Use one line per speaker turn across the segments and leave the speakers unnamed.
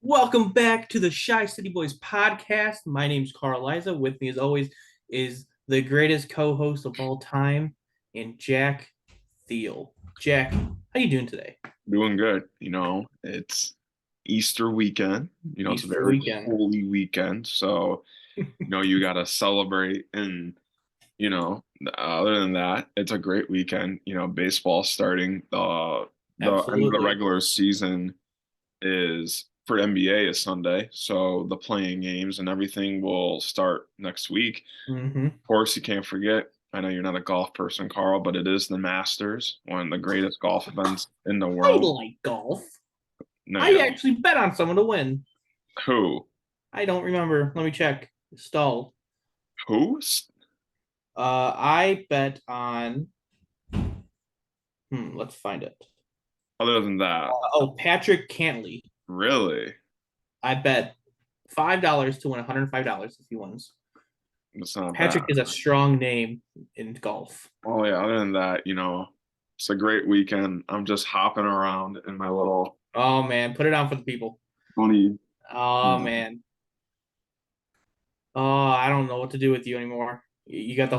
Welcome back to the Shy City Boys podcast. My name's Carl Liza. With me, as always, is the greatest co-host of all time, and Jack Thiel. Jack, how you doing today?
Doing good. It's Easter weekend. It's a
Easter
very
weekend.
holy weekend. So, you got to celebrate. And, other than that, it's a great weekend. Baseball starting. The end of the
Absolutely.
regular season is for NBA is Sunday. So the playing games and everything will start next week.
Mm-hmm.
Of course, you can't forget. I know you're not a golf person, Carl, but it is the Masters, one of the greatest golf events in the
I
world.
like golf.
No, you
I
don't.
actually bet on someone to win.
Who?
I don't remember. Let me check. Stalled.
Who?
I bet on. Let's find it.
Other than that,
Patrick Cantley.
really?
I bet $5 to win $105 if he wins.
It's not bad.
Patrick is a strong name in golf.
Oh yeah, other than that, it's a great weekend. I'm just hopping around in my little
Oh man, put it on for the people.
bunny.
Oh man. Oh, I don't know what to do with you anymore. You got the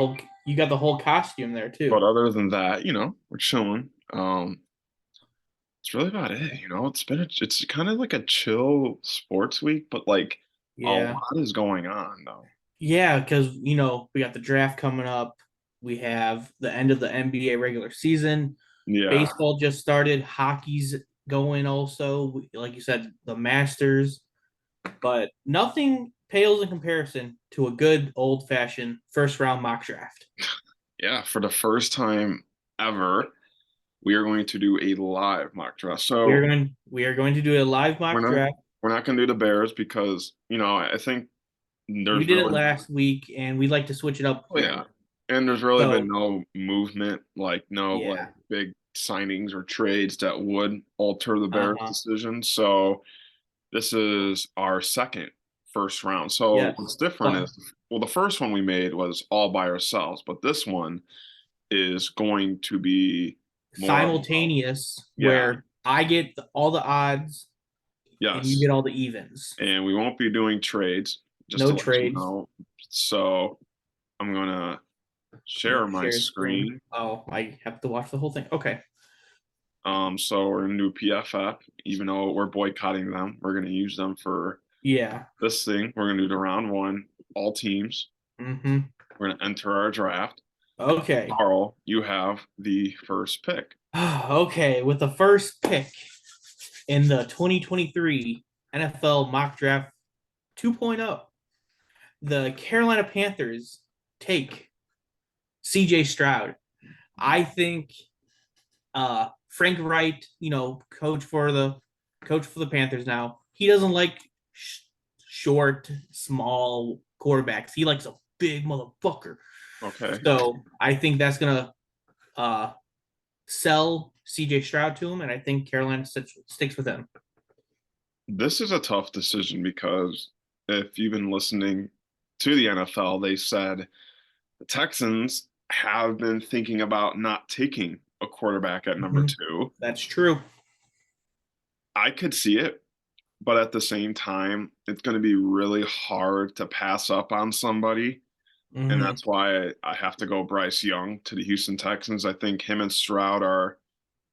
whole costume there
But
too.
other than that, we're chilling. It's really about it. It's kind of like a chill sports week, but like a
Yeah.
lot is going on though.
Yeah, because we got the draft coming up. We have the end of the NBA regular season.
Yeah.
Baseball just started. Hockey's going also. Like you said, the Masters. But nothing pales in comparison to a good old fashioned first round mock draft.
Yeah, for the first time ever, we are going to do a live mock draft.
We are
So
going we are going to do a live
we're
mock
not
draft.
we're not gonna do the Bears because, I think
We
there's
did it
really
last week, and we'd like to switch it up
oh
here.
yeah. And there's really been
So
no movement, like no like
yeah,
big signings or trades that would alter the Bears
uh-huh.
decision. So this is our second first round. So
Yes,
what's different
but
is, well, the first one we made was all by ourselves, but this one is going to be more of
simultaneous
yeah,
where I get all the odds and you
yes.
get all the evens.
And we won't be doing trades, just
No
to let you
trades.
know. So I'm gonna share my
Share screen.
screen.
Oh, I have to watch the whole thing. Okay.
So we're gonna do PFF, even though we're boycotting them, we're gonna use them for
Yeah.
this thing. We're gonna do the round one, all teams.
Mm-hmm.
We're gonna enter our draft.
Okay.
Carl, you have the first pick.
Okay. With the first pick in the 2023 NFL mock draft 2.0, the Carolina Panthers take CJ Stroud. I think Frank Wright, coach for the Panthers now, he doesn't like short, small quarterbacks. He likes a big motherfucker.
Okay.
So I think that's gonna uh, sell CJ Stroud to him, and I think Carolina sticks with him.
This is a tough decision because if you've been listening to the NFL, they said the Texans have been thinking about not taking a quarterback at number
Mm-hmm.
two.
That's true.
I could see it, but at the same time, it's going to be really hard to pass up on somebody. And
Mm-hmm.
that's why I have to go Bryce Young to the Houston Texans. I think him and Stroud are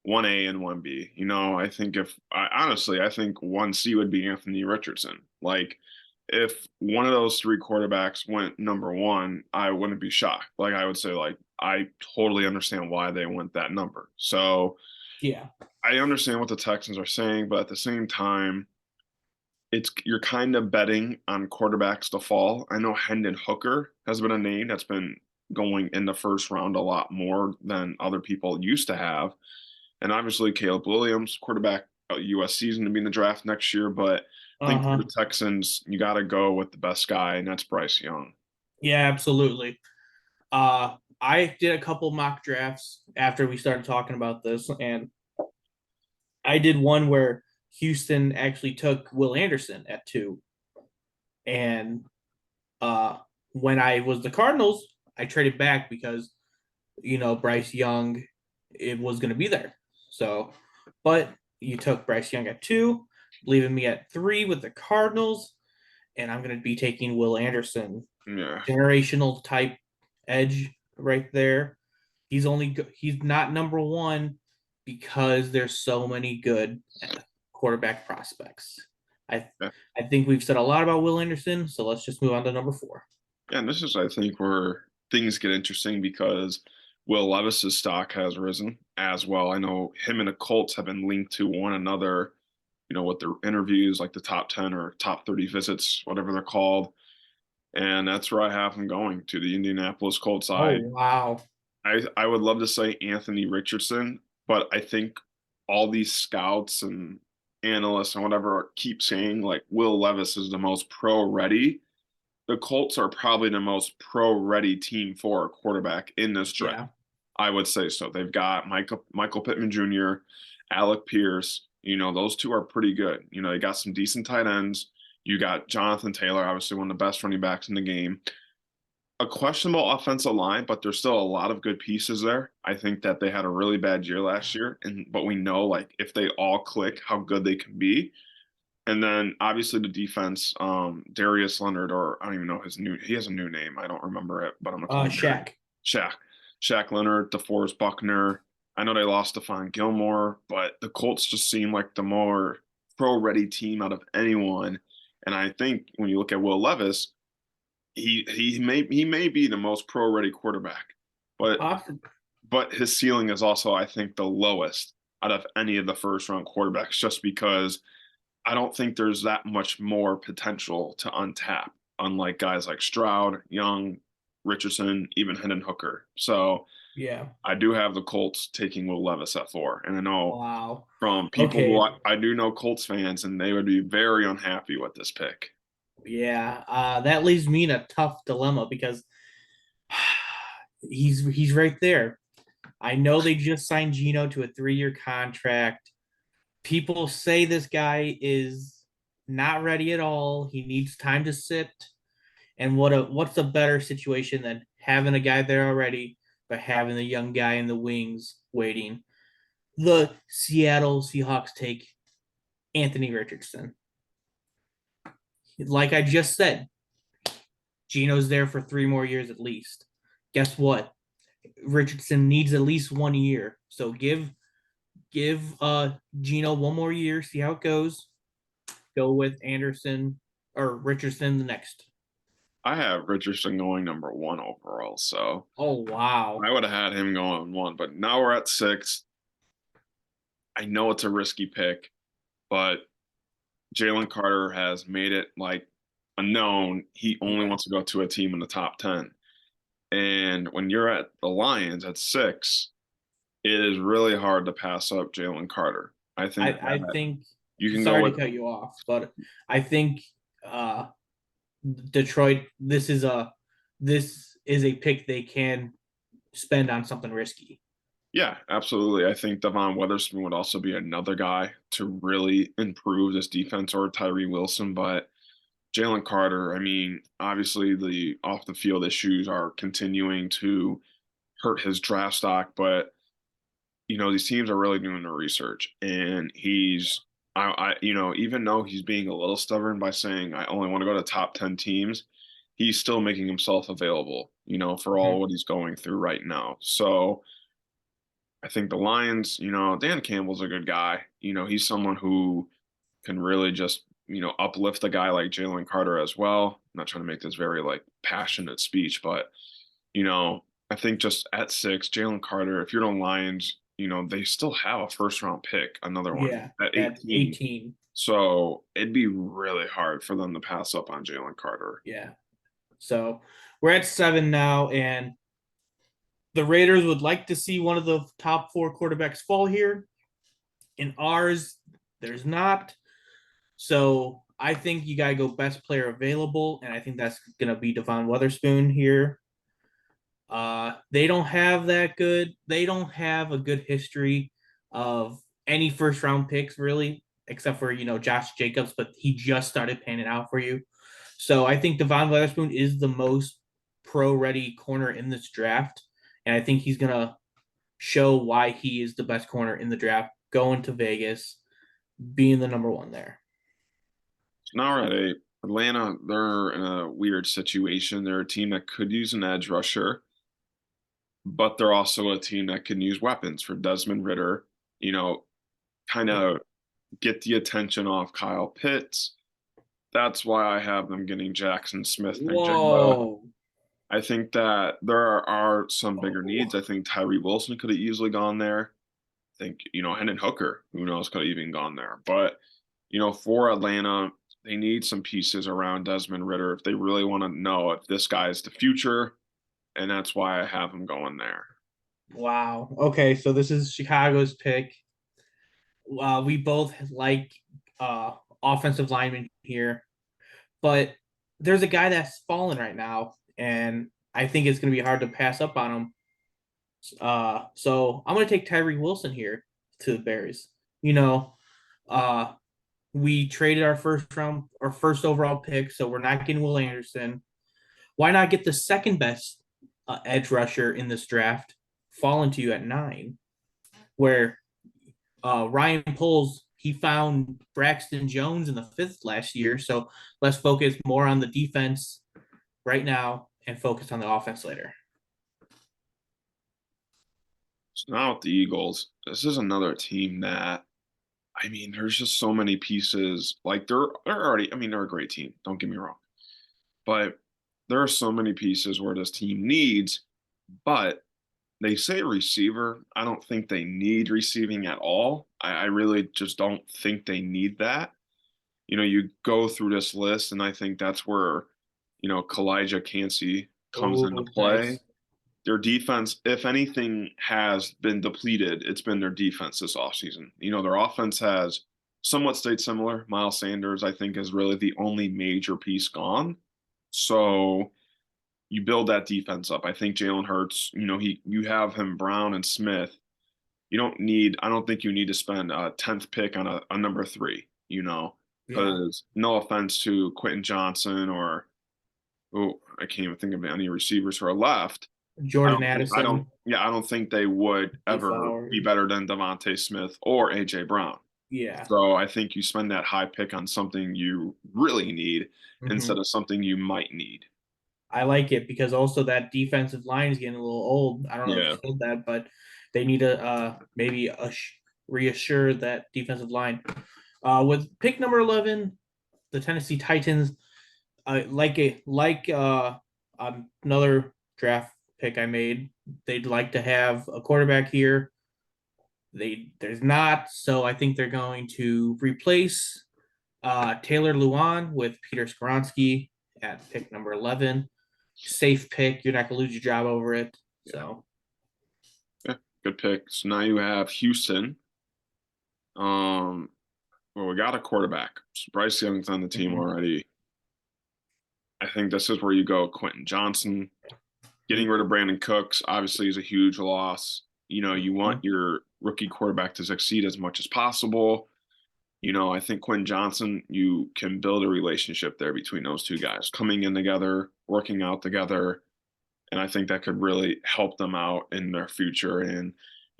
1A and 1B. I think I think 1C would be Anthony Richardson. Like, if one of those three quarterbacks went number one, I wouldn't be shocked. Like, I would say, like, I totally understand why they went that number. So
Yeah.
I understand what the Texans are saying, but at the same time, you're kind of betting on quarterbacks to fall. I know Hendon Hooker has been a name that's been going in the first round a lot more than other people used to have. And obviously, Caleb Williams, quarterback at USC, is going to be in the draft next year. But I think for
Uh-huh.
the Texans, you got to go with the best guy, and that's Bryce Young.
Yeah, absolutely. I did a couple mock drafts after we started talking about this, and I did one where Houston actually took Will Anderson at 2. And uh, when I was the Cardinals, I traded back because Bryce Young it was going to be there. So, but you took Bryce Young at 2. leaving me at 3 with the Cardinals, and I'm going to be taking Will Anderson,
Yeah.
generational type edge right there. He's not number one because there's so many good quarterback prospects. I
Yeah.
I think we've said a lot about Will Anderson, so let's just move on to number 4.
Yeah, and this is, I think, where things get interesting because Will Levis's stock has risen as well. I know him and the Colts have been linked to one another, with their interviews, like the top 10 or top 30 visits, whatever they're called. And that's where I have him going to the Indianapolis Colts.
Oh
I
wow.
I would love to say Anthony Richardson, but I think all these scouts and analysts and whatever keep saying like Will Levis is the most pro ready. The Colts are probably the most pro ready team for a quarterback in this draft.
Yeah.
I would say so. They've got Michael Pittman Jr., Alec Pierce. Those two are pretty good. They got some decent tight ends. You got Jonathan Taylor, obviously one of the best running backs in the game. A questionable offensive line, but there's still a lot of good pieces there. I think that they had a really bad year last year, but we know like if they all click, how good they can be. And then obviously the defense, Darius Leonard, or I don't even know he has a new name. I don't remember it, but I'm gonna call him
Shaq.
Shaq. Shaq Leonard, DeForest Buckner. I know they lost Stephon Gilmore, but the Colts just seem like the more pro-ready team out of anyone. And I think when you look at Will Levis, he may be the most pro-ready quarterback, but
Awesome.
but his ceiling is also, I think, the lowest out of any of the first-round quarterbacks, just because I don't think there's that much more potential to untap, unlike guys like Stroud, Young, Richardson, even Hendon Hooker. So
Yeah.
I do have the Colts taking Will Levis at 4. And I know
Wow.
from people who
Okay.
I do know Colts fans, and they would be very unhappy with this pick.
Yeah. That leaves me in a tough dilemma because he's right there. I know they just signed Gino to a 3-year contract. People say this guy is not ready at all. He needs time to sit. And what's a better situation than having a guy there already, but having the young guy in the wings waiting? The Seattle Seahawks take Anthony Richardson. Like I just said, Gino's there for 3 more years at least. Guess what? Richardson needs at least 1 year. So give Gino 1 more year, see how it goes. Go with Anderson or Richardson the next.
I have Richardson going number 1 overall, so
Oh wow.
I would have had him going 1, but now we're at 6. I know it's a risky pick, but Jalen Carter has made it like a known he only
Yeah.
wants to go to a team in the top 10. And when you're at the Lions at 6, it is really hard to pass up Jalen Carter. I think
I
that
think
you can go
sorry to
with,
cut you off, but I think uh Detroit this is a pick they can spend on something risky.
yeah, absolutely. I think Devon Witherspoon would also be another guy to really improve this defense, or Tyree Wilson. But Jalen Carter, I mean, obviously the off the field issues are continuing to hurt his draft stock, but these teams are really doing their research, and even though he's being a little stubborn by saying I only want to go to top 10 teams, he's still making himself available, for all
Mhm.
what he's going through right now. So I think the Lions, Dan Campbell's a good guy. He's someone who can really just, uplift a guy like Jalen Carter as well. I'm not trying to make this very like passionate speech, but I think just at 6, Jalen Carter, if you're the Lions, they still have a first round pick, another one
Yeah,
at
at
18.
18.
So it'd be really hard for them to pass up on Jalen Carter.
Yeah. So we're at 7 now, and the Raiders would like to see one of the top 4 quarterbacks fall here. In ours, there's not. So I think you gotta go best player available, and I think that's gonna be Devon Witherspoon here. They don't have that good. They don't have a good history of any first round picks really, except for Josh Jacobs, but he just started panning out for you. So I think Devon Witherspoon is the most pro ready corner in this draft, and I think he's gonna show why he is the best corner in the draft, going to Vegas, being the number 1 there.
Now we're at eight. Atlanta, they're in a weird situation. They're a team that could use an edge rusher, but they're also a team that can use weapons for Desmond Ritter, you know, kind of get the attention off Kyle Pitts. That's why I have them getting Jackson Smith and Jigba.
Whoa.
I think that there are some bigger needs.
Oh,
I think Tyree Wilson could have easily gone there. I think, Hendon Hooker, who knows, could have even gone there. But, for Atlanta, they need some pieces around Desmond Ritter if they really want to know if this guy is the future. And that's why I have him going there.
wow. Okay, so this is Chicago's pick. We both like offensive linemen here, but there's a guy that's fallen right now, and I think it's going to be hard to pass up on him. So I'm going to take Tyree Wilson here to the Bears. You know, uh, we traded our first overall pick, so we're not getting Will Anderson. Why not get the second best edge rusher in this draft, fallen to you at 9, where Ryan Poles he found Braxton Jones in the 5th last year. So let's focus more on the defense right now and focus on the offense later.
So now with the Eagles, this is another team that, there's just so many pieces. Like they're already, they're a great team. Don't get me wrong, but there are so many pieces where this team needs. But they say receiver. I don't think they need receiving at all. I really just don't think they need that. You go through this list, and I think that's where, Kalijah Cansey comes into
Oh,
play.
nice.
Their defense, if anything, has been depleted. It's been their defense this offseason. Their offense has somewhat stayed similar. Miles Sanders, I think, is really the only major piece gone. So you build that defense up. I think Jalen Hurts, you have him Brown and Smith. I don't think you need to spend a 10th pick on a number 3,
Yeah.
because no offense to Quentin Johnson or, oh, I can't even think of any receivers who are left.
Jordan Addison,
I don't think they would
Zay
ever be
Flowers.
better than Devontae Smith or AJ Brown.
Yeah.
So I think you spend that high pick on something you really need
Mm-hmm.
instead of something you might need.
I like it because also that defensive line is getting a little old. I don't know if
Yeah.
you said that, but they need to maybe reassure that defensive line. With pick number 11, the Tennessee Titans, another draft pick I made. They'd like to have a quarterback here. There's not, so I think they're going to replace Taylor Luan with Peter Skoronsky at pick number 11. Safe pick. You're not going to lose your job over it.
Yeah.
So,
Yeah. Good pick. So now you have Houston. Um, well, we got a quarterback. So Bryce Young's on the team
mhm.
already. I think this is where you go Quentin Johnson. Getting rid of Brandon Cooks obviously is a huge loss. You want your rookie quarterback to succeed as much as possible. I think Quentin Johnson, you can build a relationship there between those two guys, coming in together, working out together. And I think that could really help them out in their future. And,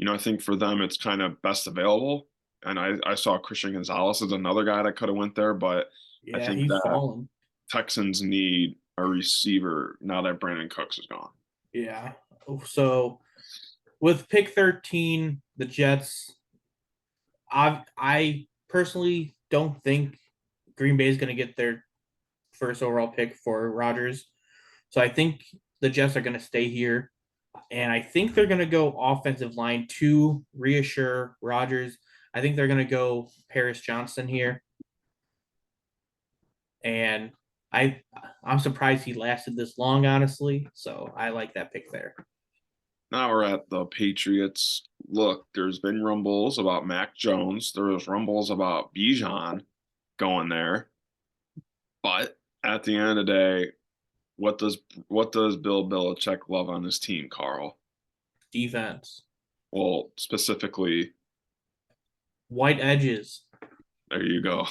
I think for them, it's kind of best available. And I saw Christian Gonzalez as another guy that could have went there, but I
Yeah,
think
he's
that
fallen.
Texans need a receiver now that Brandon Cooks is gone.
Yeah. So with pick 13, the Jets, I personally don't think Green Bay is going to get their first overall pick for Rodgers. So I think the Jets are going to stay here. And I think they're going to go offensive line to reassure Rodgers. I think they're going to go Paris Johnson here. And I I'm surprised he lasted this long, honestly. So I like that pick there.
Now we're at the Patriots. Look, there's been rumbles about Mac Jones. There was rumbles about Bijan going there. But at the end of the day, what does Bill Belichick love on his team, Carl?
Defense.
Well, specifically,
White edges.
there you go.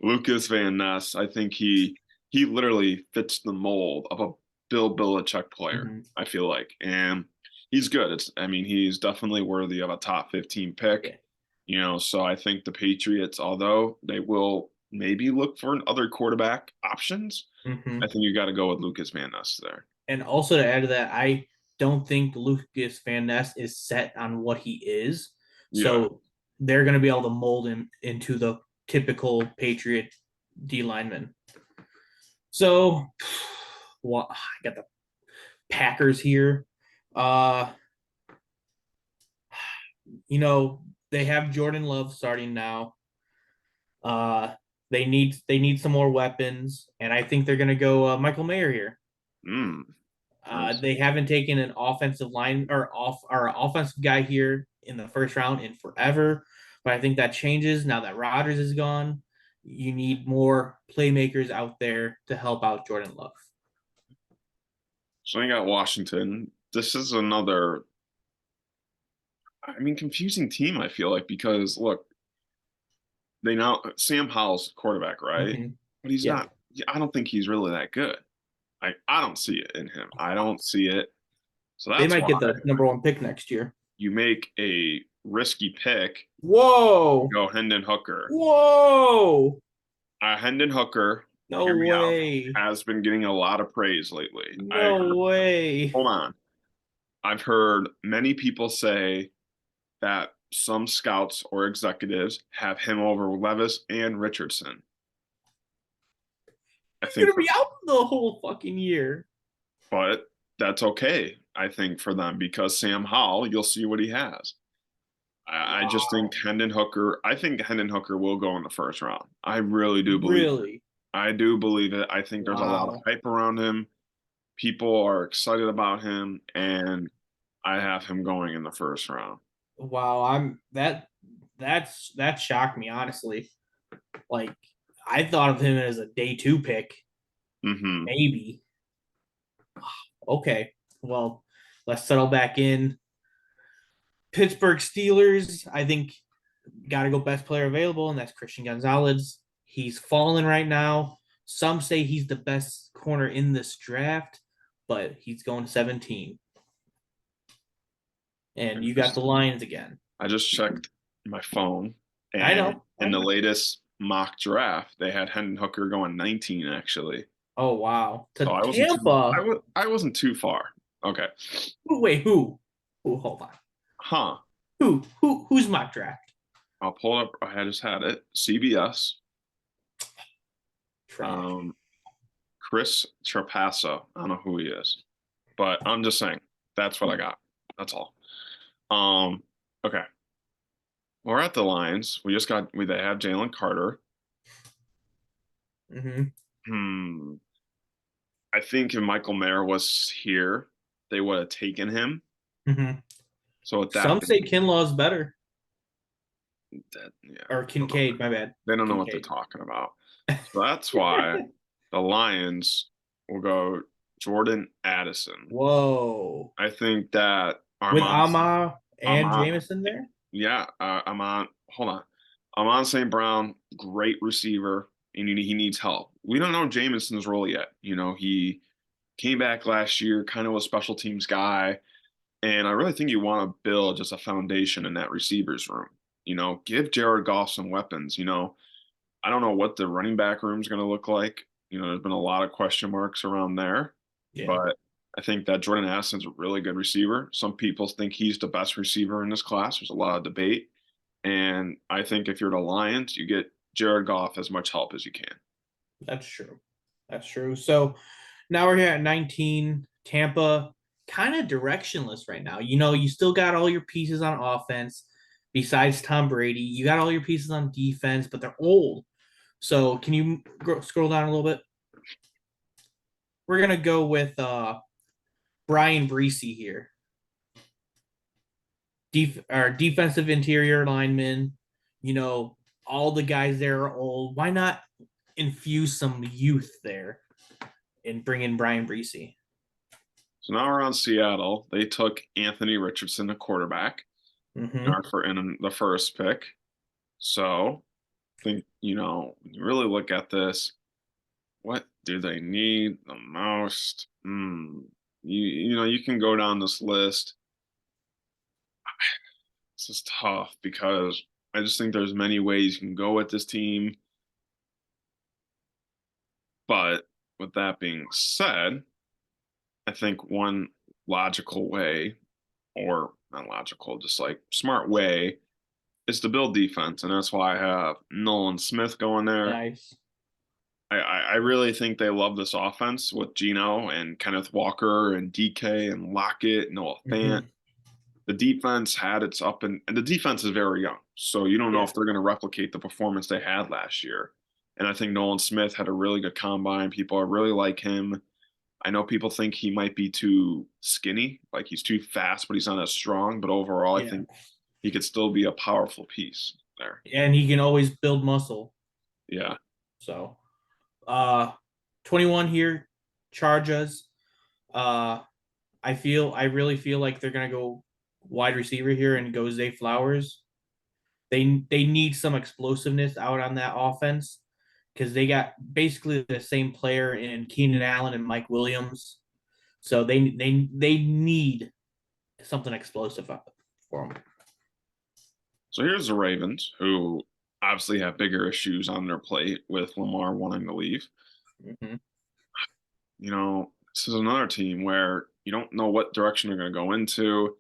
Lucas Van Ness. I think he literally fits the mold of a Bill Belichick player,
Mm-hmm.
I feel like. And he's good. He's definitely worthy of a top 15 pick.
Yeah.
So I think the Patriots, although they will maybe look for other quarterback options,
Hmm.
I think you got to go with Lucas Van Ness there.
And also to add to that, I don't think Lucas Van Ness is set on what he is.
Yeah.
So they're going to be able to mold him into the typical Patriot D lineman. So, well, I got the Packers here. Uh, they have Jordan Love starting now. Uh, they need some more weapons, and I think they're going to go Michael Mayer here.
Mm, nice.
They haven't taken an offensive line or offensive guy here in the first round in forever, but I think that changes now that Rodgers is gone. You need more playmakers out there to help out Jordan Love.
So you got Washington. This is another, I mean, confusing team, I feel like, because look, they now Sam Howell's quarterback, right?
Mm-hmm.
But he's
Yep.
not, I don't think he's really that good. I don't see it in him. I don't see it. So
They
that's
might
why
get the number one pick next year.
you make a risky pick,
Whoa!
go Hendon Hooker.
Whoa!
Hendon Hooker,
No
hear me out,
way!
has been getting a lot of praise lately.
No way!
Hold on. I've heard many people say that some scouts or executives have him over Levis and Richardson. I
He's
think,
gonna be out the whole fucking year.
but that's okay. I think for them because Sam Howell, you'll see what he has. I just think
Wow!
Hendon Hooker. I think Hendon Hooker will go in the first round. I really do believe it.
Really?
I do believe it. I think there's a lot of
Wow!
hype around him. People are excited about him, and I have him going in the first round.
Wow! That shocked me honestly. Like I thought of him as a day two pick,
Hmm.
maybe. Okay, well, let's settle back in. Pittsburgh Steelers. I think got to go best player available, and that's Christian Gonzalez. He's fallen right now. Some say he's the best corner in this draft, but he's going 17. And you got the
Interesting.
Lions again.
I just checked my phone,
I
and
know. I
in the
know.
latest mock draft, they had Hendon Hooker going 19 actually.
Oh wow.
So
To Tampa.
I wasn't too far. Okay.
Wait, who? Who? Hold on.
Huh.
Who's mock draft?
I'll pull it up. I just had it. CBS.
Trash.
Um, Chris Trapasso. I don't know who he is, but I'm just saying that's what I got. That's all. Um, okay. We're at the Lions. They have Jalen Carter.
Mm-hmm.
Hmm. I think if Michael Mayer was here, they would have taken him.
Mm-hmm.
So with that
Some say Kinlaw's better.
yeah,
Or
I don't know.
Kincaid, my bad.
They don't know what they're
Kincaid.
talking about. So that's why the Lions will go Jordan Addison.
Whoa.
I think that
With
Armand,
Ama and
Armand,
Jameson there?
yeah, Armand. Hold on, Armand St. Brown, great receiver, and he needs help. We don't know Jameson's role yet. He came back last year, kind of a special teams guy, and I really think you want to build just a foundation in that receivers room. Give Jared Goff some weapons. I don't know what the running back room is going to look like. There's been a lot of question marks around there,
Yeah,
but I think that Jordan Addison's a really good receiver. Some people think he's the best receiver in this class. There's a lot of debate. And I think if you're the Lions, you get Jared Goff as much help as you can.
that's true. That's true. So now we're here at 19. Tampa, kind of directionless right now. You still got all your pieces on offense besides Tom Brady. You got all your pieces on defense, but they're old. So can you scroll down a little bit? We're going to go with Brian Breesy here. Our defensive interior lineman, all the guys there are old. Why not infuse some youth there and bring in Brian Breesy?
So now we're on Seattle. They took Anthony Richardson, a quarterback,
Mm-hmm.
in the first pick. So I think, when you really look at this, what do they need the most? You can go down this list. This is tough because I just think there's many ways you can go with this team. But with that being said, I think one logical way, or not logical, just like smart way, is to build defense, and that's why I have Nolan Smith going there.
Nice.
I really think they love this offense with Gino and Kenneth Walker and DK and Lockett, Noah Fant.
Hmm.
The defense had its and the defense is very young, so you don't know
Yeah.
if they're going to replicate the performance they had last year. And I think Nolan Smith had a really good combine. People really like him. I know people think he might be too skinny, like he's too fast, but he's not as strong. But overall, I
Yeah.
think he could still be a powerful piece there.
And he can always build muscle.
Yeah.
So, uh, 21 here, Chargers. Uh, I really feel like they're gonna go wide receiver here and go Zay Flowers. They need some explosiveness out on that offense because they got basically the same player in Keenan Allen and Mike Williams. So they need something explosive for them.
So here's the Ravens, who obviously have bigger issues on their plate with Lamar wanting to leave.
Mm-hmm.
This is another team where you don't know what direction they're going to go into.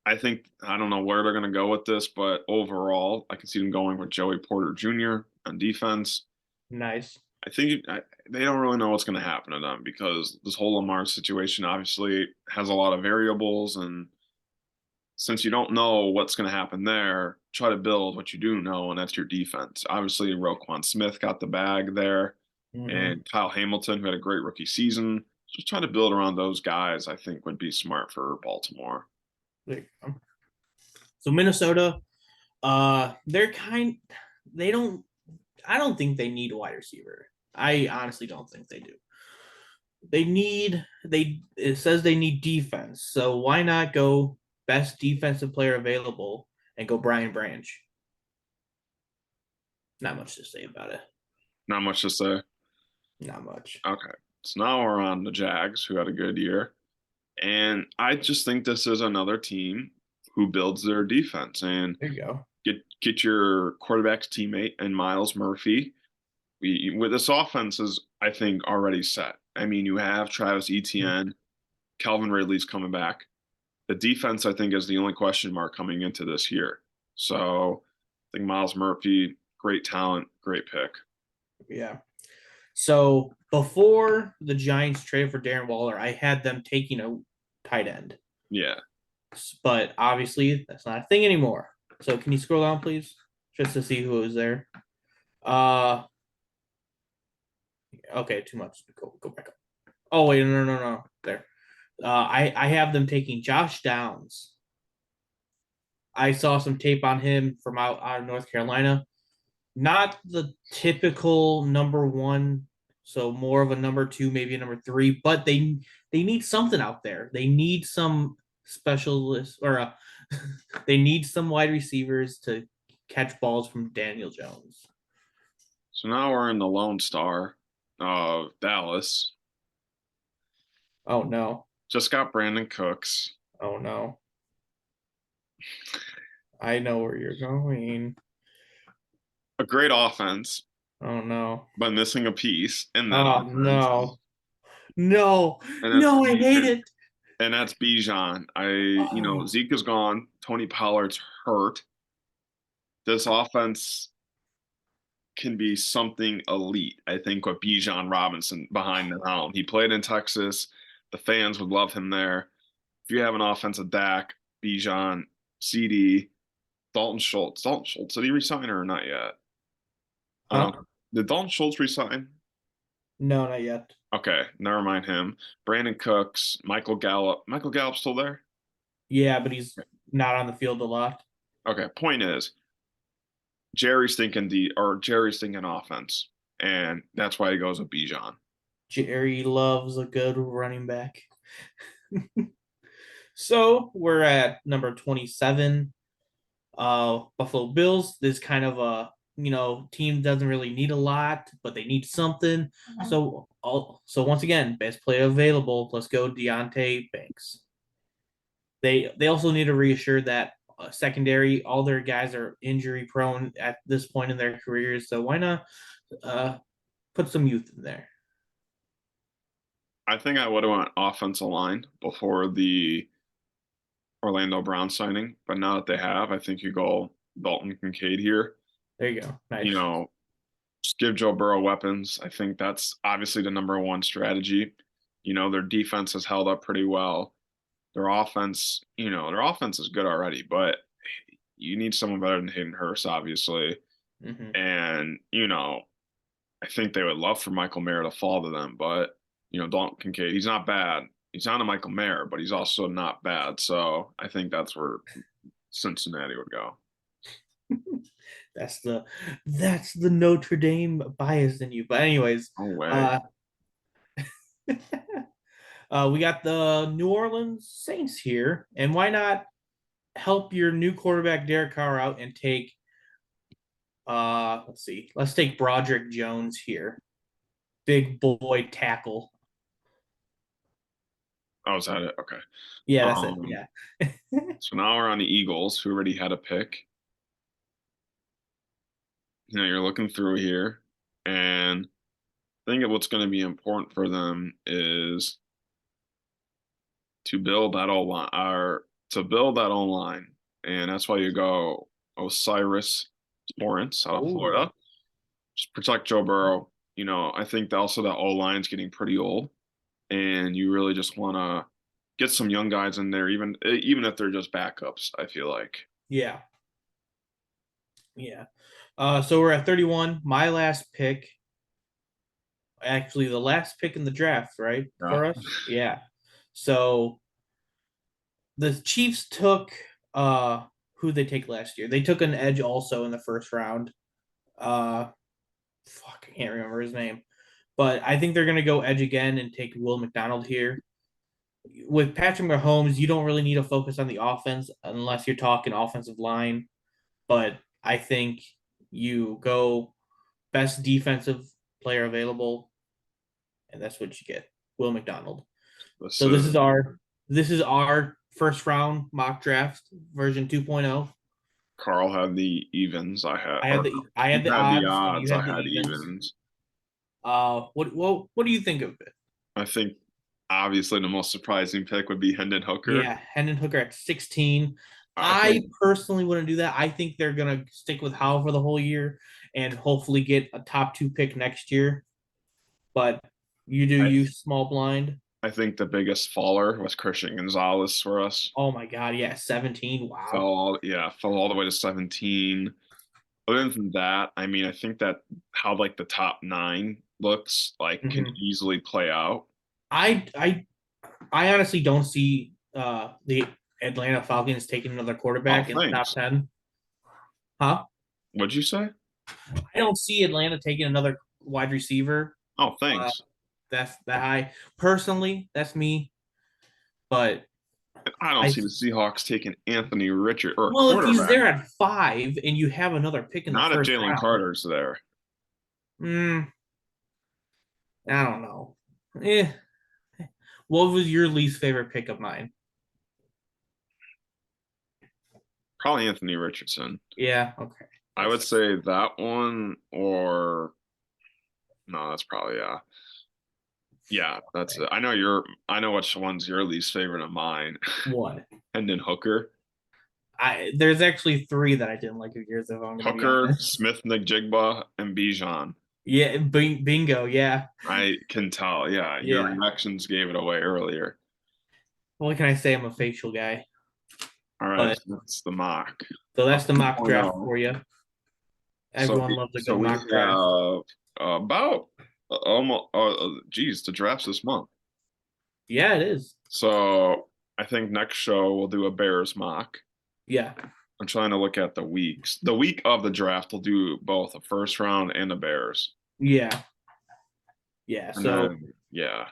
I don't know where they're going to go with this, but overall, I can see them going with Joey Porter Jr. on defense.
Nice.
They don't really know what's going to happen to them because this whole Lamar situation obviously has a lot of variables. And since you don't know what's going to happen there, try to build what you do know, and that's your defense. Obviously, Roquan Smith got the bag there,
Mm-hmm.
and Kyle Hamilton, who had a great rookie season. Just try to build around those guys, I think, would be smart for Baltimore.
There you go. So Minnesota, they're they don't I don't think they need a wide receiver. I honestly don't think they do. It says they need defense. So why not go best defensive player available and go Brian Branch? Not much to say about it.
Not much to say.
Not much.
Okay. So now we're on the Jags, who had a good year. And I just think this is another team who builds their defense and
There you go.
get your quarterback's teammate and Miles Murphy. With this offense is, I think, already set. I mean, you have Travis Etienne, Calvin Ridley's coming back. The defense, I think, is the only question mark coming into this year. So I think Miles Murphy, great talent, great pick.
Yeah. So before the Giants traded for Darren Waller, I had them taking a tight end.
Yeah.
But obviously that's not a thing anymore. So can you scroll down, please? Just to see who was there. Okay, too much. Go back up. Oh wait, no. There. I have them taking Josh Downs. I saw some tape on him from out of North Carolina. Not the typical number one, so more of a number two, maybe a number three, but they need something out there. They need some specialists they need some wide receivers to catch balls from Daniel Jones.
So now we're in the Lone Star of Dallas.
Oh no.
Just got Brandon Cooks.
Oh no. I know where you're going.
A great offense,
Oh no.
but missing a piece in that
Oh
offense.
no. No.
And that's
No, I hate it.
and that's Bijan.
Oh.
Zeke is gone. Tony Pollard's hurt. This offense can be something elite, I think, with Bijan Robinson behind the helm. He played in Texas. The fans would love him there. If you have an offensive Dak, Bijan, CD, Dalton Schultz. Dalton Schultz, did he resign or not yet? I
Huh?
don't know. Did Dalton Schultz resign?
No, not yet.
Okay, never mind him. Brandon Cooks, Michael Gallup. Michael Gallup still there?
Yeah, but he's not on the field a lot.
Okay, point is, Jerry's thinking offense, and that's why he goes with Bijan.
Jerry loves a good running back. So we're at number 27. Buffalo Bills. This kind of a team doesn't really need a lot, but they need something. So once again, best player available. Let's go Deontay Banks. They also need to reassure that secondary, all their guys are injury prone at this point in their careers. So why not put some youth in there?
I think I would have went offensive line before the Orlando Brown signing, but now that they have, I think you go Dalton Kincaid here.
There you go.
You
Nice.
know, just give Joe Burrow weapons. I think that's obviously the number one strategy. Their defense has held up pretty well. Their offense is good already, but you need someone better than Hayden Hurst, obviously.
Hmm.
And, I think they would love for Michael Mayer to fall to them, but Dalton Kincaid, he's not bad. He's not a Michael Mayer, but he's also not bad. So I think that's where Cincinnati would go.
That's the that's the Notre Dame bias in you. But anyways,
No way.
uh, we got the New Orleans Saints here, and why not help your new quarterback Derek Carr out and take let's see, let's take Broderick Jones here, big boy tackle.
Oh, is that it? Okay.
Yeah, that's it.
Um,
Yeah.
so now we're on the Eagles, who already had a pick. You're looking through here, and I think what's going to be important for them is to build that O line, or to build that O line, and that's why you go Osiris Torrance out of
Oh,
Florida. Just protect Joe Burrow. I think also that O line's getting pretty old, and you really just want to get some young guys in there, even if they're just backups. I feel like.
yeah, yeah. So we're at 31. My last pick, actually, the last pick in the draft, right,
Yeah.
for us. Yeah. So the Chiefs took who they take last year. They took an edge also in the first round. Uh, fuck, I can't remember his name, but I think they're gonna go edge again and take Will McDonald here. With Patrick Mahomes, you don't really need to focus on the offense unless you're talking offensive line. But I think you go best defensive player available, and that's what you get. Will McDonald.
This
So this is our first round mock draft version 2.0.
Carl had the evens. I had,
I had
or
the
you
the
had the
odds and you
odds. I
had the
had
evens.
evens.
What do you think of it?
I think obviously the most surprising pick would be Hendon Hooker.
Yeah, Hendon Hooker at 16.
I
I
think
personally wouldn't do that. I think they're gonna stick with Howell for the whole year and hopefully get a top two pick next year. But you do
I
use small blind.
I think the biggest faller was Christian Gonzalez for us.
Oh my god, yeah, 17. Wow.
Fell all the way to 17. Other than that, I mean, I think that how like the top nine looks like can
Hmm.
easily play out.
I I I honestly don't see the Atlanta Falcons taking another
Oh,
quarterback in the top
thanks.
10. Huh?
What'd you say?
I don't see Atlanta taking another wide receiver
Oh,
uh,
thanks.
that's that high. Personally, that's me. But
I don't
I
see the Seahawks taking Anthony Richard or a
well, if he's
quarterback.
there at 5 and you have another pick in the
Not if
first
Jalen
round,
Carter's there.
I don't know. Eh. What was your least favorite pick of mine?
Probably Anthony Richardson.
Yeah, okay.
I would
That's
say that one or no, that's probably yeah, that's
okay.
it. I know which one's your least favorite of mine.
One.
Hendon Hooker.
There's actually three that I didn't like of yours, if I'm gonna be
Hooker,
honest.
Smith Njigba, and Bijan.
Yeah, bingo, yeah.
I can tell. Yeah, your
Yeah.
reactions gave it away earlier.
What can I say? I'm a facial guy.
All right,
But
so that's the mock.
so that's the mock draft
2.0.
for you.
So
Everyone loves a
so
good
we
mock draft.
have about almost geez, the draft's this month.
Yeah, it is.
So I think next show we'll do a Bears mock.
Yeah.
I'm trying to look at the weeks. The week of the draft, we'll do both a first round and a Bears.
Yeah. Yeah.
And
So
then yeah.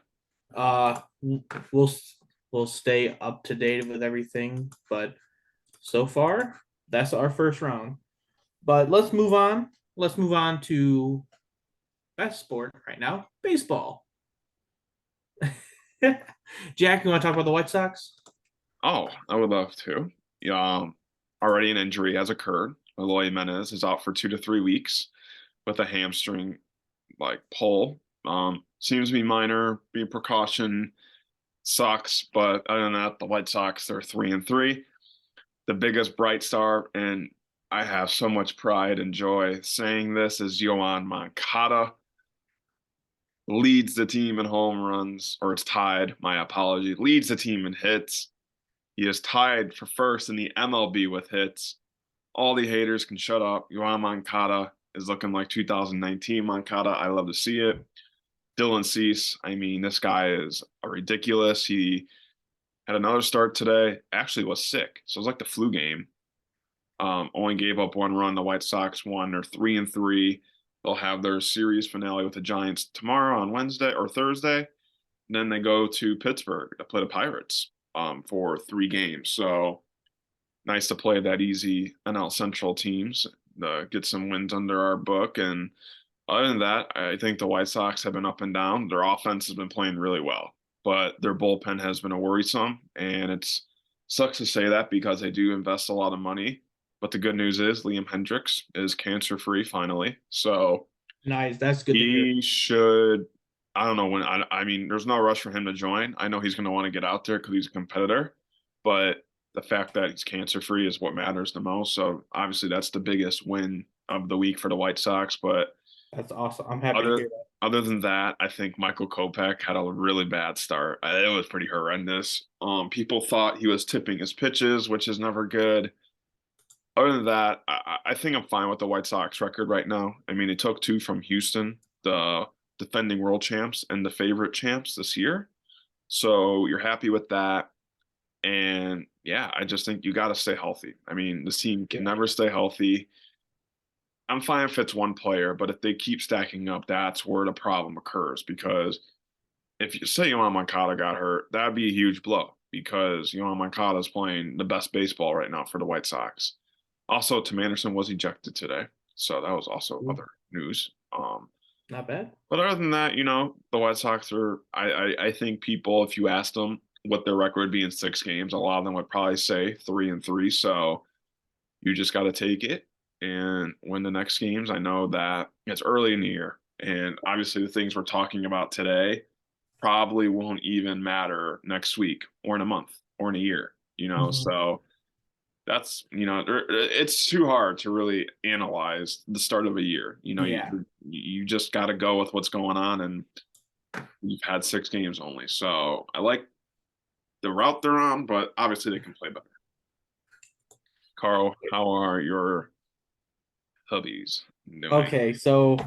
uh we'll we'll stay up to date with everything. But so far, that's our first round. But let's move on. Let's move on to best sport right now, baseball. Jack, you want to talk about the White Sox?
Oh, I would love to. Yeah, already an injury has occurred. Eloy Jimenez is out for 2 to 3 weeks with a hamstring like pull. Seems to be minor, be a precaution, sucks, but other than that, the White Sox they're 3-3. The biggest bright star, and I have so much pride and joy saying this, is Yoan Moncada leads the team in home runs, or it's tied. My apology. Leads the team in hits. He is tied for first in the MLB with hits. All the haters can shut up. Yoan Moncada is looking like 2019 Moncada. I love to see it. Dylan Cease, I mean, this guy is ridiculous. He had another start today. Actually, was sick, so it was like the flu game. Only gave up one run. The White Sox won. They're 3-3. They'll have their series finale with the Giants tomorrow on Wednesday or Thursday. And then they go to Pittsburgh to play the Pirates for 3 games. So nice to play that easy NL Central teams, get some wins under our book. And other than that, I think the White Sox have been up and down. Their offense has been playing really well, but their bullpen has been a worrisome. And it's sucks to say that because they do invest a lot of money. But the good news is Liam Hendricks is cancer free finally. So
Nice. That's good to hear.
he should. I don't know when. I mean, there's no rush for him to join. I know he's going to want to get out there because he's a competitor, but the fact that he's cancer free is what matters the most. So obviously, that's the biggest win of the week for the White Sox. But
That's awesome. I'm happy to
other
hear that.
other than that, I think Michael Kopech had a really bad start. It was pretty horrendous. People thought he was tipping his pitches, which is never good. Other than that, I think I'm fine with the White Sox record right now. I mean, it took 2 from Houston, the defending world champs and the favorite champs this year. So you're happy with that. And yeah, I just think you got to stay healthy. I mean, this team can
Yeah.
never stay healthy. I'm fine if it's one player, but if they keep stacking up, that's where the problem occurs. Because if you say Yoan Moncada got hurt, that'd be a huge blow because Yoan Moncada is playing the best baseball right now for the White Sox. Also, Tim Anderson was ejected today, so that was also
Ooh,
other news.
not bad.
But other than that, the White Sox are. I think people, if you asked them what their record would be in 6 games, a lot of them would probably say 3-3. So you just got to take it and win the next games. I know that it's early in the year, and obviously the things we're talking about today probably won't even matter next week or in a month or in a year.
Mhm.
So that's it's too hard to really analyze the start of a year.
Yeah.
You just got to go with what's going on, and you've had 6 games only. So I like the route they're on, but obviously they can play better. Carl, how are your hubbies doing?
Okay, so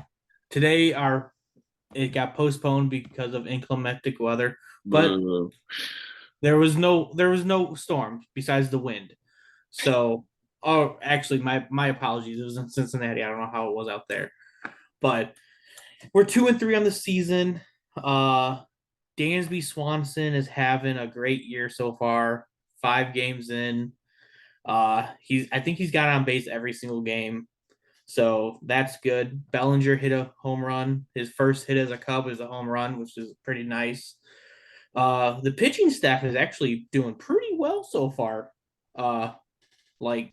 today our it got postponed because of inclement weather, but
Boo.
there was no storm besides the wind. So, oh, actually, my apologies. It was in Cincinnati. I don't know how it was out there, but we're 2-3 on the season. Dansby Swanson is having a great year so far. 5 games in. I think he's got on base every single game. So that's good. Bellinger hit a home run. His first hit as a Cub is a home run, which is pretty nice. The pitching staff is actually doing pretty well so far. Like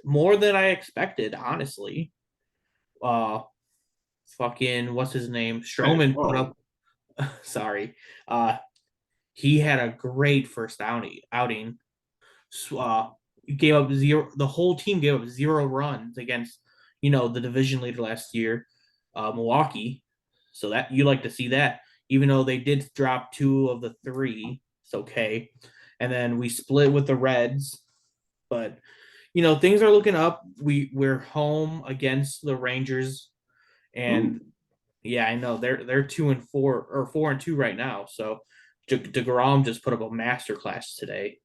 more than I expected, honestly. Uh, fucking what's his name?
Hey,
Stroman put
whoa.
up. Sorry. Uh, he had a great first outing. Gave up zero. The whole team gave up 0 runs against the division leader last year, Milwaukee. So that you like to see that, even though they did drop 2 of the 3. It's okay. And then we split with the Reds, but things are looking up. We're home against the Rangers,
Ooh.
and yeah, I know they're 2-4 or 4-2 right now. So Degrom just put up a masterclass today.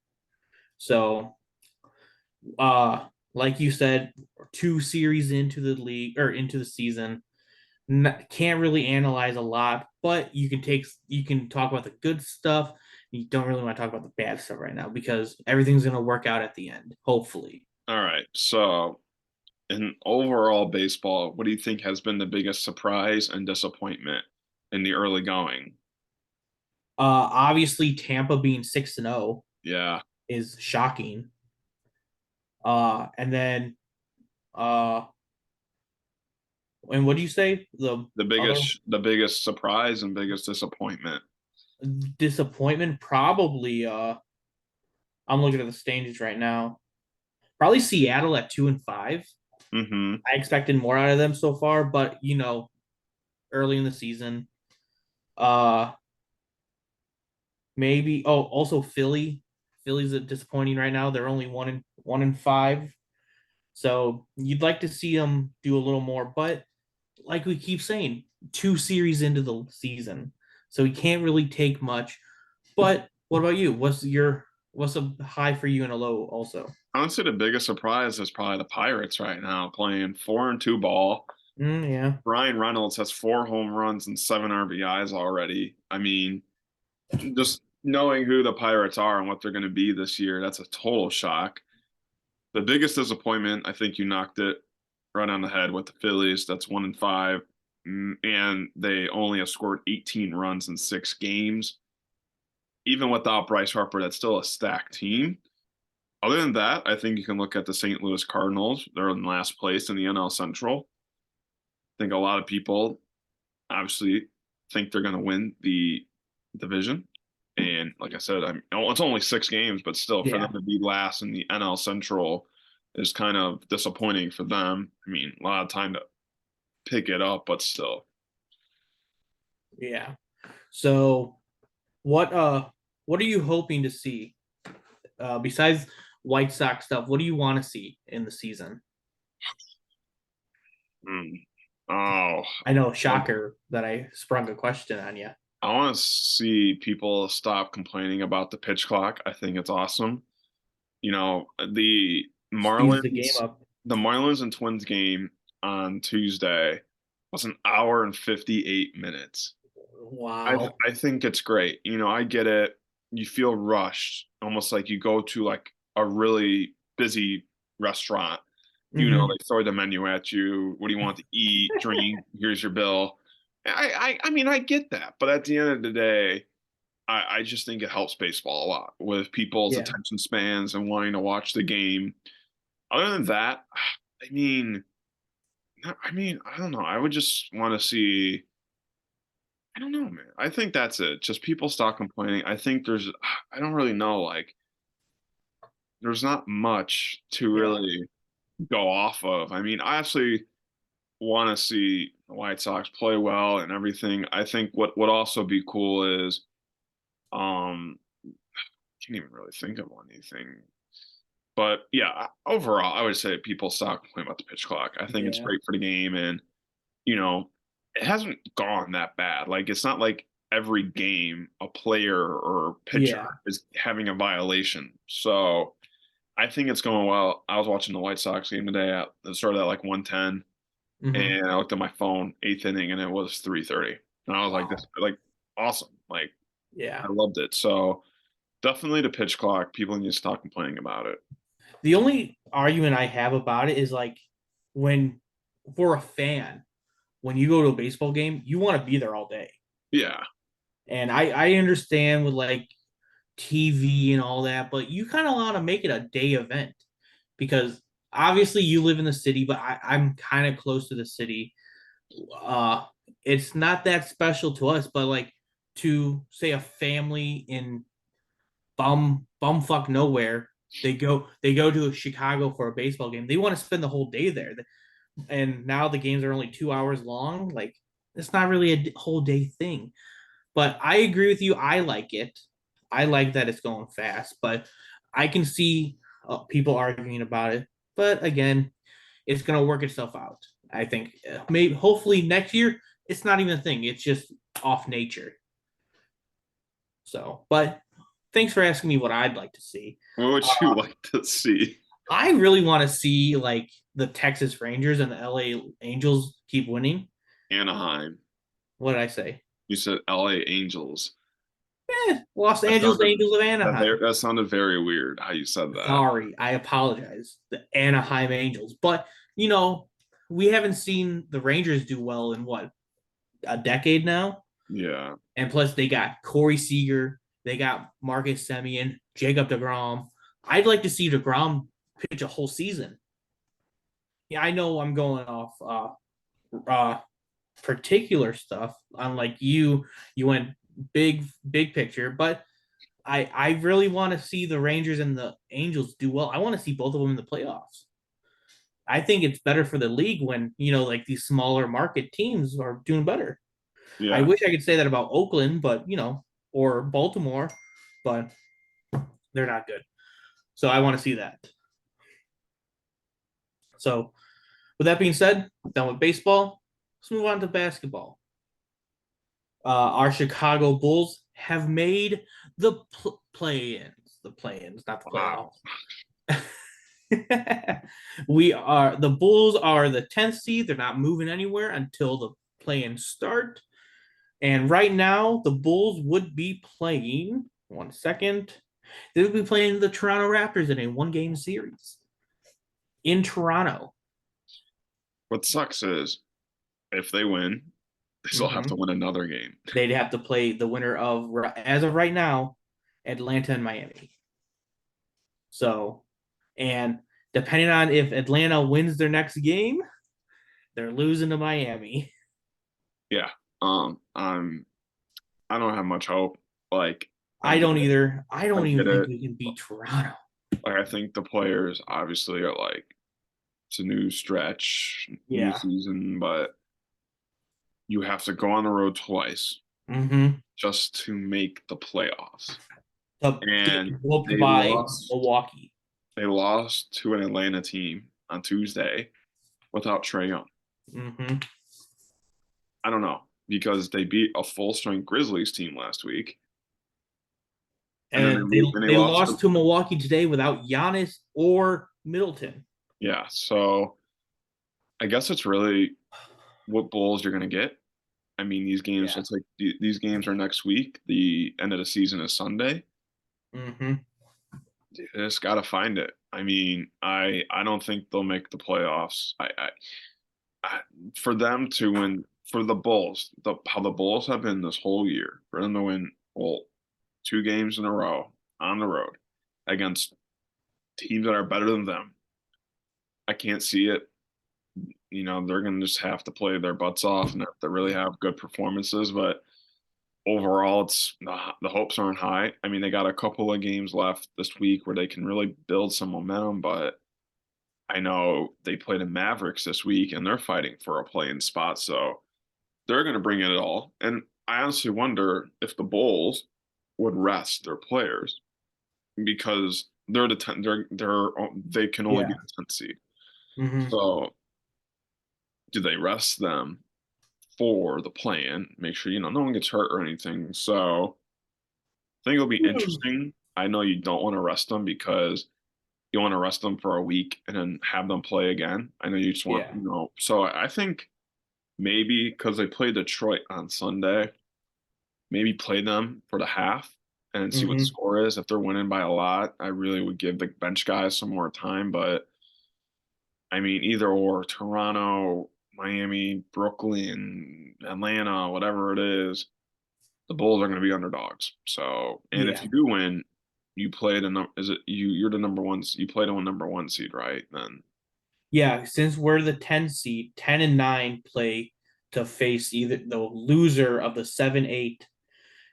So uh like you said, 2 series into the league or into the season, can't really analyze a lot, but you can talk about the good stuff. You don't really want to talk about the bad stuff right now because everything's going to work out at the end, hopefully.
All right. So, in overall baseball, what do you think has been the biggest surprise and disappointment in the early going?
Obviously Tampa being 6-0
Yeah.
is shocking. And then uh And what do you say? The other
The biggest surprise and biggest disappointment.
disappointment, probably. I'm looking at the standings right now. Probably Seattle at 2-5.
Mm-hmm.
I expected more out of them so far, but early in the season. Uh, maybe. Oh, also Philly. Philly's disappointing right now. They're only 1-5. So you'd like to see them do a little more, but like we keep saying, 2 series into the season, so we can't really take much. But what about you? What's a high for you and a low also?
Honestly, the biggest surprise is probably the Pirates right now playing 4-2 ball.
Yeah,
Ryan Reynolds has 4 home runs and 7 RBIs already. I mean, just knowing who the Pirates are and what they're going to be this year, that's a total shock. The biggest disappointment, I think you knocked it right on the head with the Phillies. That's 1-5, and they only have scored 18 runs in 6 games. Even without Bryce Harper, that's still a stacked team. Other than that, I think you can look at the St. Louis Cardinals. They're in last place in the NL Central. I think a lot of people obviously think they're going to win the division. And like I said, it's only 6 games, but still, for them
yeah,
to be last in the NL Central is kind of disappointing for them. I mean, a lot of time to pick it up, but still.
yeah. So what are you hoping to see besides White Sox stuff? What do you want to see in the season?
Mm. Oh,
I know,
like
shocker that I sprung a question on you.
I want to see people stop complaining about the pitch clock. I think it's awesome. You know,
Speeds the game up.
The Marlins and Twins game on Tuesday was an hour and 58 minutes.
Wow.
I think it's great. You know, I get it. You feel rushed, almost like you go to like a really busy restaurant. You know,
Hmm.
they throw the menu at you. What do you want to eat, drink? Here's your bill. I mean, I get that, but at the end of the day, I just think it helps baseball a lot with people's
Yeah,
attention spans and wanting to watch the game. Other than that, I mean, I don't know. I would just want to see. I don't know, man. I think that's it. Just people stop complaining. I think I don't really know. Like, there's not much to
yeah,
really go off of. I mean, I actually want to see the White Sox play well and everything. I think what would also be cool is, can't even really think of anything. But yeah, overall, I would say people stop complaining about the pitch clock. I think it's
yeah,
great for the game, and you know, it hasn't gone that bad. Like it's not like every game a player or pitcher
yeah.
is having a violation. So I think it's going well. I was watching the White Sox game today. It started at like 110,
Hmm.
and I looked at my phone, 8th inning, and it was 3:30. And I was like, this
Wow.
like awesome. Like
Yeah.
I loved it. So definitely the pitch clock. People need to stop complaining about it.
The only argument I have about it is like when for a fan, when you go to a baseball game, you want to be there all day.
Yeah.
And I understand with like TV and all that, but you kind of want to make it a day event because obviously you live in the city, but I'm kind of close to the city. Uh, it's not that special to us, but like to say a family in bumfuck nowhere, they go to Chicago for a baseball game. They want to spend the whole day there, and now the games are only 2 hours long. Like it's not really a whole day thing. But I agree with you. I like it. I like that it's going fast, but I can see people arguing about it. But again, it's going to work itself out. I think maybe hopefully next year it's not even a thing. It's just off nature. So, but thanks for asking me what I'd like to see.
What would you like to see?
I really want to see like the Texas Rangers and the LA Angels keep winning.
Anaheim.
What did I say?
You said LA Angels.
Los
That
Angeles
sounded
Angels of Anaheim.
that sounded very weird how you said that.
Sorry, I apologize. The Anaheim Angels. But, we haven't seen the Rangers do well in what, a decade now?
Yeah.
And plus, they got Corey Seager, they got Marcus Semien, Jacob DeGrom. I'd like to see DeGrom pitch a whole season. Yeah, I know I'm going off uh particular stuff. Unlike you went big picture, but I really want to see the Rangers and the Angels do well. I want to see both of them in the playoffs. I think it's better for the league when, like these smaller market teams are doing better. I
Yeah.
wish I could say that about Oakland, but or Baltimore, but they're not good. So I want to see that. So with that being said, done with baseball. Let's move on to basketball. Our Chicago Bulls have made the play-ins, not the
Wow.
playoffs. The Bulls are the 10th seed. They're not moving anywhere until the play-ins start. And right now, the Bulls would be playing. One second. They would be playing the Toronto Raptors in a one-game series in Toronto.
What sucks is if they win, they still have to
Mm-hmm.
win another game.
They'd have to play the winner of, as of right now, Atlanta and Miami. So, and depending on if Atlanta wins their next game, they're losing to Miami.
Yeah. I'm I don't have much hope. Like I
I
get
don't
it.
either. I
I
don't even
get
think
it.
we can beat Toronto.
Like I think the players obviously are like it's a new stretch, new
Yeah.
season, but you have to go on the road twice
Mm-hmm.
just to make the playoffs.
To get
And
whooped
they
by
lost
Milwaukee.
they lost to an Atlanta team on Tuesday without Trae Young.
Mm-hmm.
I don't know because they beat a full strength Grizzlies team last week, and then
And they
they
they
lost.
lost to Milwaukee today without Giannis or Middleton.
Yeah, so I guess it's really what Bulls you're gonna get. I mean, these games.
Yeah.
Let's like these games are next week. The end of the season is Sunday.
Mm-hmm.
You just gotta find it. I mean, I don't think they'll make the playoffs. I for them to win for the Bulls, how the Bulls have been this whole year, for them to win well 2 games in a row on the road against teams that are better than them. I can't see it. They're going to just have to play their butts off and have to really have good performances. But overall, it's the hopes aren't high. I mean, they got a couple of games left this week where they can really build some momentum. But I know they play the Mavericks this week and they're fighting for a play-in spot. So they're going to bring it all. And I honestly wonder if the Bulls would rest their players because they're the ten, they can only be
Yeah.
the 10th seed.
Mm-hmm.
So do they rest them for the plan? Make sure no one gets hurt or anything. So I think it'll be interesting. I know you don't want to rest them because you want to rest them for a week and then have them play again. I know you just want
Yeah.
So I think maybe because they play Detroit on Sunday, maybe play them for the half and see what the
Mm-hmm.
score is. If they're winning by a lot, I really would give the bench guys some more time. But I mean, either or Toronto, Miami, Brooklyn, Atlanta, whatever it is, the Bulls are going to be underdogs. So, and if
Yeah.
you do win, you play the number. Is it you? You're the number one. You play the number one seed, right? Then
Yeah. Since we're the 10 seed, 10 and 9 play to face either the loser of the 7-8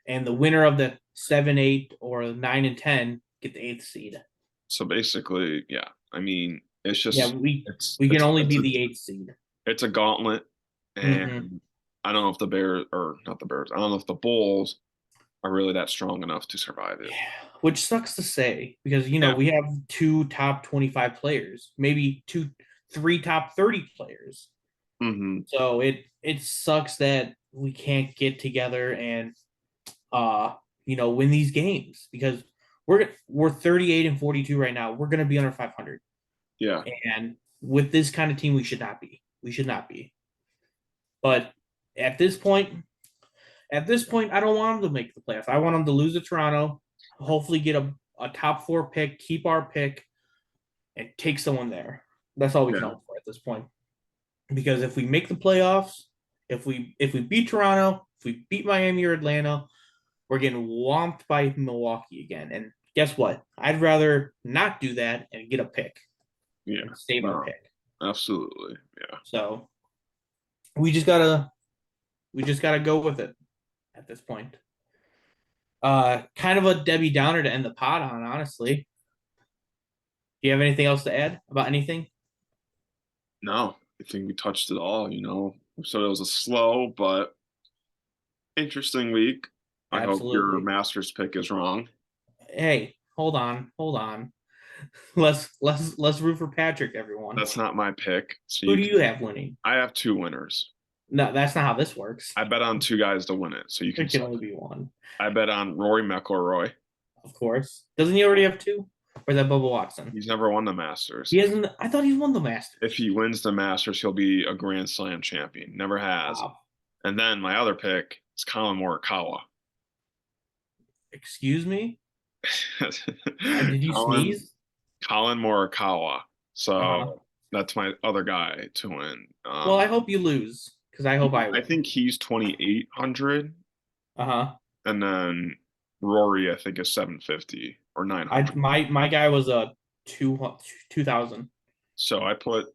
and the winner of the 7-8 or 9 and 10 get the eighth seed.
so basically, yeah. I mean, it's
Yeah,
just
we
it's
we can
it's
only
it's
be
a
the eighth seed.
it's a gauntlet,
Mm-hmm.
and I don't know if the Bears or not the Bears. I don't know if the Bulls are really that strong enough to survive it.
Yeah, which sucks to say because
Yeah.
we have two top 25 players, maybe three top 30 players.
Hmm.
So it sucks that we can't get together and win these games because we're 38 and 42 right now. We're gonna be under 500,
Yeah.
and with this kind of team, we should not be. We should not be. But at this point, I don't want them to make the playoffs. I want them to lose to Toronto, hopefully get a top four pick, keep our pick, and take someone there. That's all we can
Yeah.
hope for at this point. Because if we make the playoffs, if we beat Toronto, if we beat Miami or Atlanta, we're getting whomped by Milwaukee again. And guess what? I'd rather not do that and get a pick
Yeah.
and save our
No,
pick.
absolutely. Yeah.
So We just gotta go with it at this point. Kind of a Debbie Downer to end the pod on, honestly. Do you have anything else to add about anything?
No, I think we touched it all, So it was a slow but interesting week. I hope your
Absolutely.
Masters pick is wrong.
Hey, hold on. Let's root for Patrick, everyone.
That's not my pick. So
Who
you
do you
can
have winning?
I have two winners.
No, that's not how this works.
I bet on two guys to win it, so you
There
can
can
say
only be one,
I bet on Rory McIlroy.
of course. Doesn't he already have two? Or is that Bubba Watson?
He's never won the Masters.
He hasn't. I thought he won the
If
Masters.
he wins the Masters, he'll be a Grand Slam champion. Never has.
Wow.
And then my other pick is Colin Morikawa.
Excuse me. Did you
Colin
sneeze?
Colin Morikawa.
Uh huh.
So that's my other guy to win.
Well, I hope you lose because I hope I
I
win.
think he's 2,800,
Uh huh.
and then Rory I think is 750 or
I
900.
my guy was a 2,000.
So I put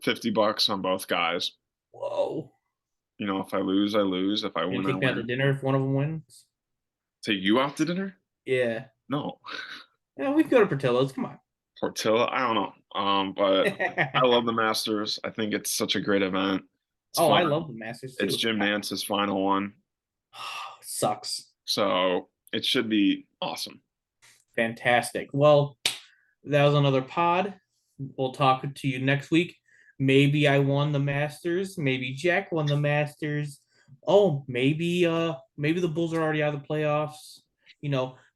$50 on both guys.
Whoa.
If I lose, I lose. If I
You
win, I
take me out to
win.
dinner if one of them wins?
Take you out to dinner?
Yeah.
No.
Yeah, we can go to Portillo's. Come on.
Portilla? I don't know. But I love the Masters. I think it's such a great event. It's
Oh, I
fun.
love the Masters
It's
too.
Jim Nance's final one.
Sucks.
So it should be awesome.
Fantastic. Well, that was another pod. We'll talk to you next week. Maybe I won the Masters. Maybe Jack won the Masters. Oh, maybe the Bulls are already out of the playoffs.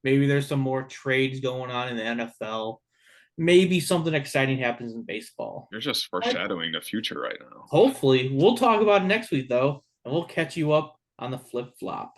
Maybe there's some more trades going on in the NFL. Maybe something exciting happens in baseball.
You're just
But
foreshadowing the future right now.
hopefully, we'll talk about it next week though, and we'll catch you up on the flip flop.